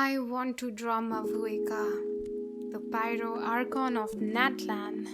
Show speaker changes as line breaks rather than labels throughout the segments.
I want to draw Mavuika, the Pyro Archon of Natlan.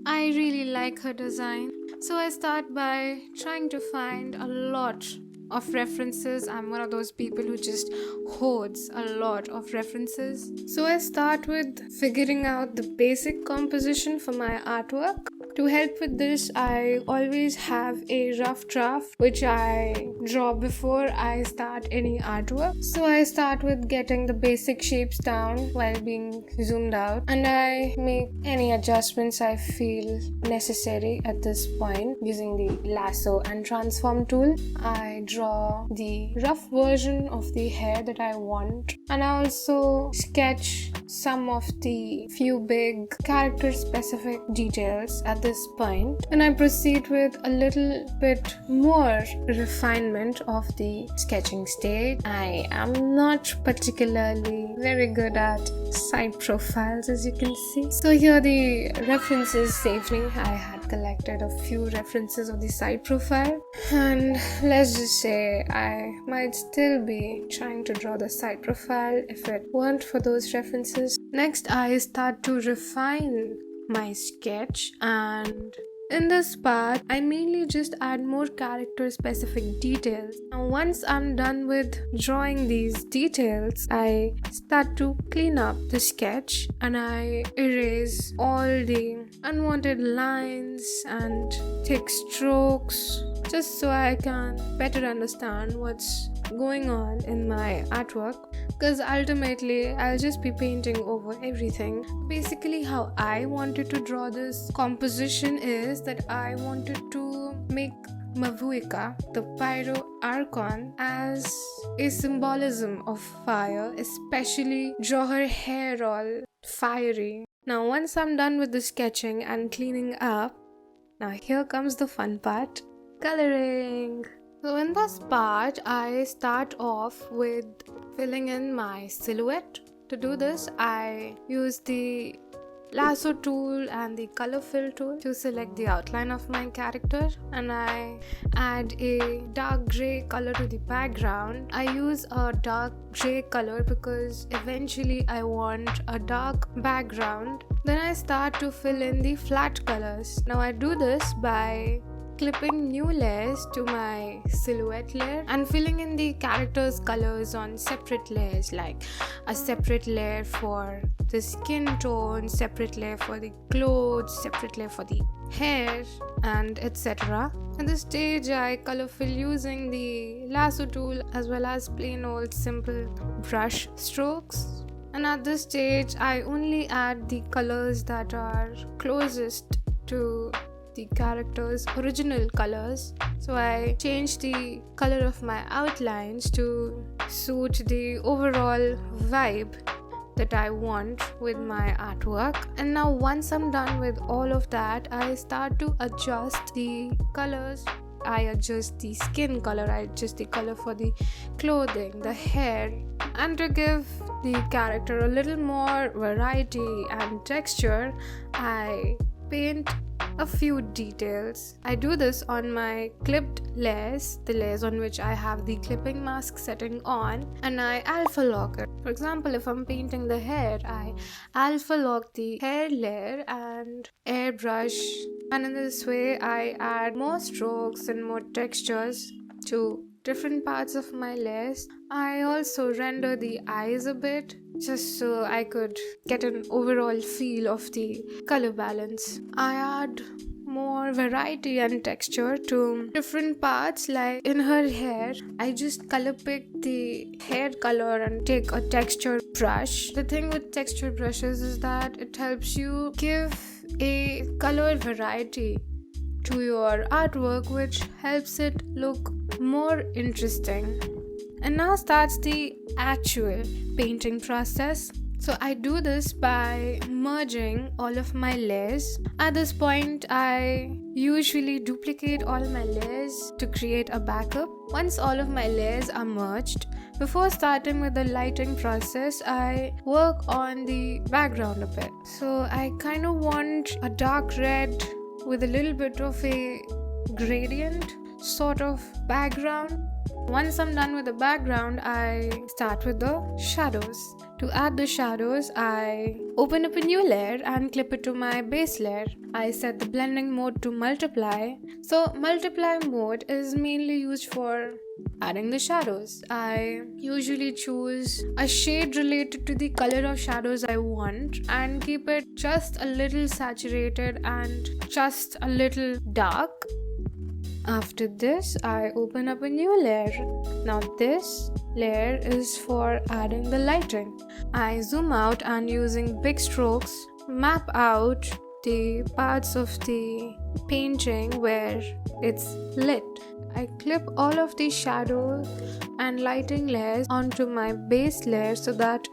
I really like her design, so I start by trying to find a lot of references. I'm one of those people who just hoards a lot of references. So I start with figuring out the basic composition for my artwork. To help with this, I always have a rough draft which I draw before I start any artwork. So I start with getting the basic shapes down while being zoomed out, and I make any adjustments I feel necessary at this point using the lasso and transform tool. I draw the rough version of the hair that I want, and I also sketch some of the few big character specific details at this point, and I proceed with a little bit more refinement of the sketching stage. I am not particularly very good at side profiles, as you can see. So here the references safely. I had collected a few references of the side profile, and let's just say I might still be trying to draw the side profile if it weren't for those references. Next, I start to refine my sketch, and in this part, I mainly just add more character specific details. And once I'm done with drawing these details, I start to clean up the sketch and I erase all the unwanted lines and take strokes just so I can better understand what's going on in my artwork, because ultimately I'll just be painting over everything. Basically, how I wanted to draw this composition is that I wanted to make Mavuika, the Pyro Archon, as a symbolism of fire, especially draw her hair all fiery. Now once I'm done with the sketching and cleaning up, now here comes the fun part: coloring. So in this part, I start off with filling in my silhouette. To do this, I use the lasso tool and the color fill tool to select the outline of my character, and I add a dark gray color to the background. I use a dark gray color because eventually I want a dark background. Then I start to fill in the flat colors. Now I do this by clipping new layers to my silhouette layer and filling in the characters' colors on separate layers, like a separate layer for the skin tone, separate layer for the clothes, separate layer for the hair, and etc. At this stage, I color fill using the lasso tool as well as plain old simple brush strokes. And at this stage, I only add the colors that are closest to the character's original colors. So I change the color of my outlines to suit the overall vibe that I want with my artwork. And now once I'm done with all of that, I start to adjust the colors. I adjust the skin color, I adjust the color for the clothing, the hair, and to give the character a little more variety and texture, I paint a few details. I do this on my clipped layers, the layers on which I have the clipping mask setting on, and I alpha lock it. For example, if I'm painting the hair, I alpha lock the hair layer and airbrush, and in this way I add more strokes and more textures to different parts of my layers. I also render the eyes a bit just so I could get an overall feel of the color balance. I add more variety and texture to different parts, like in her hair, I just color pick the hair color and take a texture brush. The thing with texture brushes is that it helps you give a color variety to your artwork, which helps it look more interesting. And now starts the actual painting process. So I do this by merging all of my layers. At this point, I usually duplicate all my layers to create a backup. Once all of my layers are merged, before starting with the lighting process, I work on the background a bit. So I kind of want a dark red with a little bit of a gradient sort of background. Once I'm done with the background, I start with the shadows. To add the shadows, I open up a new layer and clip it to my base layer. I set the blending mode to multiply. So multiply mode is mainly used for adding the shadows. I usually choose a shade related to the color of shadows I want and keep it just a little saturated and just a little dark. After this, I open up a new layer. Now this layer is for adding the lighting. I zoom out and using big strokes, map out the parts of the painting where it's lit. I clip all of the shadow and lighting layers onto my base layer so that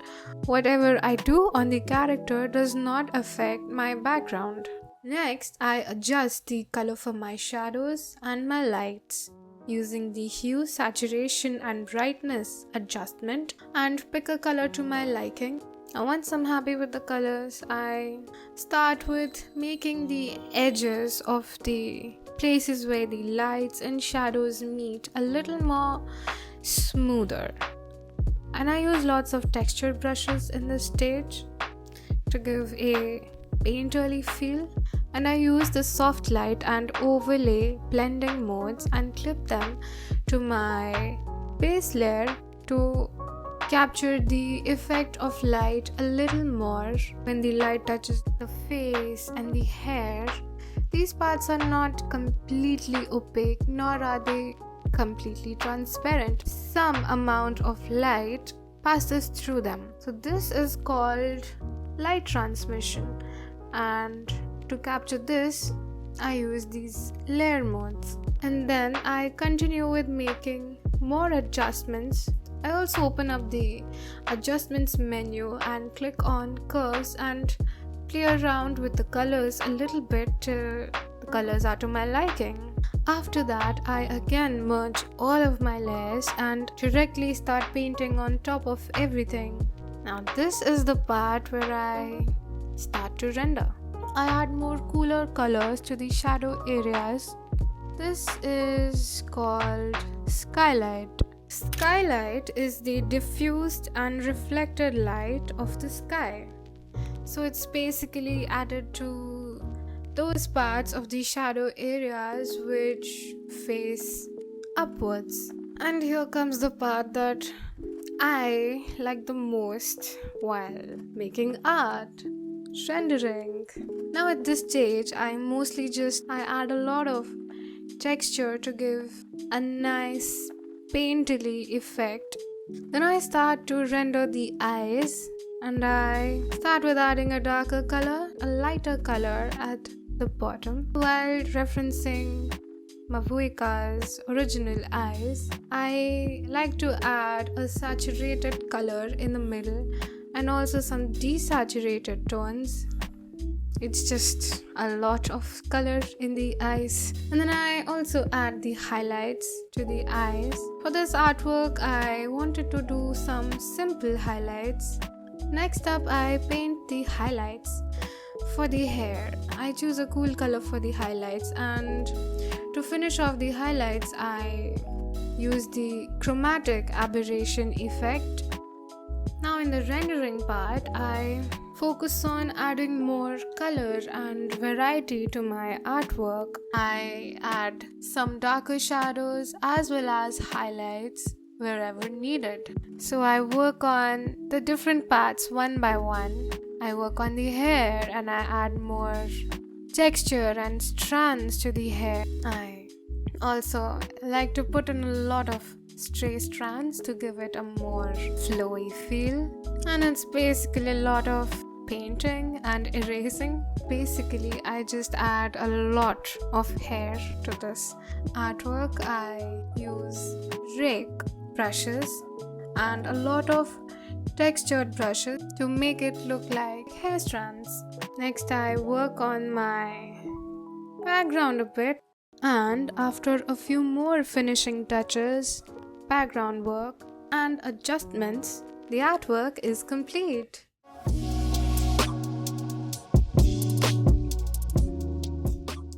whatever I do on the character does not affect my background. Next, I adjust the color for my shadows and my lights using the hue, saturation and brightness adjustment and pick a color to my liking. Now once I'm happy with the colors, I start with making the edges of the places where the lights and shadows meet a little more smoother. And I use lots of texture brushes in this stage to give a painterly feel, and I use the soft light and overlay blending modes and clip them to my base layer to capture the effect of light a little more. When the light touches the face and the hair, these parts are not completely opaque nor are they completely transparent. Some amount of light passes through them. So this is called light transmission, and to capture this I use these layer modes. And then I continue with making more adjustments. I also open up the adjustments menu and click on curves and play around with the colors a little bit till the colors are to my liking. After that, I again merge all of my layers and directly start painting on top of everything. Now this is the part where I start to render. I add more cooler colors to the shadow areas. This is called skylight. Skylight is the diffused and reflected light of the sky. So it's basically added to those parts of the shadow areas which face upwards. And here comes the part that I like the most while making art: rendering. Now at this stage, I add a lot of texture to give a nice painterly effect. Then I start to render the eyes, and I start with adding a darker color, a lighter color at the bottom. While referencing Mavuika's original eyes, I like to add a saturated color in the middle and also some desaturated tones. It's just a lot of color in the eyes. And then I also add the highlights to the eyes. For this artwork, I wanted to do some simple highlights. Next up, I paint the highlights. For the hair, I choose a cool color for the highlights, and to finish off the highlights, I use the chromatic aberration effect. Now in the rendering part, I focus on adding more color and variety to my artwork. I add some darker shadows as well as highlights wherever needed. So I work on the different parts one by one. I work on the hair and I add more texture and strands to the hair. I also like to put in a lot of stray strands to give it a more flowy feel. And it's basically a lot of painting and erasing. Basically, I just add a lot of hair to this artwork. I use rake brushes and a lot of textured brushes to make it look like hair strands. Next, I work on my background a bit, and after a few more finishing touches, background work and adjustments, the artwork is complete.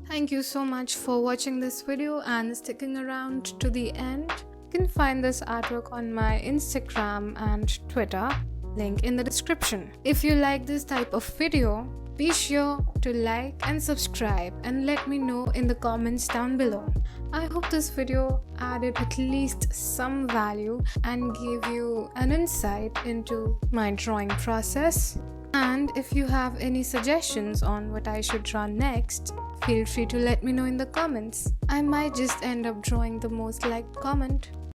Thank you so much for watching this video and sticking around to the end. can find this artwork on my Instagram and Twitter, link in the description. If you like this type of video, be sure to like and subscribe and let me know in the comments down below. I hope this video added at least some value and gave you an insight into my drawing process. And if you have any suggestions on what I should draw next, feel free to let me know in the comments. I might just end up drawing the most liked comment.